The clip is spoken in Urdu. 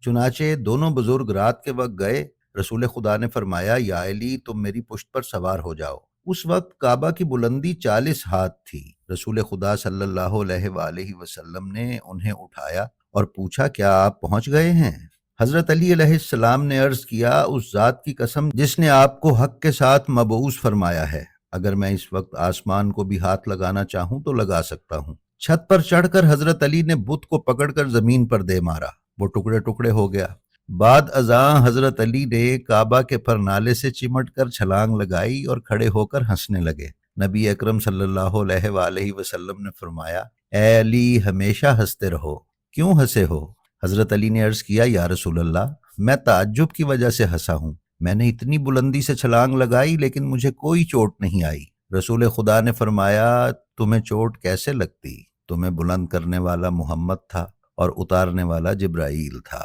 چنانچہ دونوں بزرگ رات کے وقت گئے۔ رسول خدا نے فرمایا، یا علی تم میری پشت پر سوار ہو جاؤ۔ اس وقت کعبہ کی بلندی 40 ہاتھ تھی۔ رسول خدا صلی اللہ علیہ وآلہ وسلم نے انہیں اٹھایا اور پوچھا، کیا آپ پہنچ گئے ہیں؟ حضرت علی علیہ السلام نے عرض کیا، اس ذات کی قسم جس نے آپ کو حق کے ساتھ مبعوث فرمایا ہے، اگر میں اس وقت آسمان کو بھی ہاتھ لگانا چاہوں تو لگا سکتا ہوں۔ چھت پر چڑھ کر حضرت علی نے بت کو پکڑ کر زمین پر دے مارا، وہ ٹکڑے ٹکڑے ہو گیا۔ بعد ازاں حضرت علی نے کعبہ کے پر نالے سے چمٹ کر چھلانگ لگائی اور کھڑے ہو کر ہنسنے لگے۔ نبی اکرم صلی اللہ علیہ وآلہ وسلم نے فرمایا، اے علی ہمیشہ ہنستے رہو، کیوں ہنسے ہو؟ حضرت علی نے عرض کیا، یا رسول اللہ، میں تعجب کی وجہ سے ہنسا ہوں۔ میں نے اتنی بلندی سے چھلانگ لگائی لیکن مجھے کوئی چوٹ نہیں آئی۔ رسول خدا نے فرمایا، تمہیں چوٹ کیسے لگتی؟ تمہیں بلند کرنے والا محمد تھا اور اتارنے والا جبرائیل تھا۔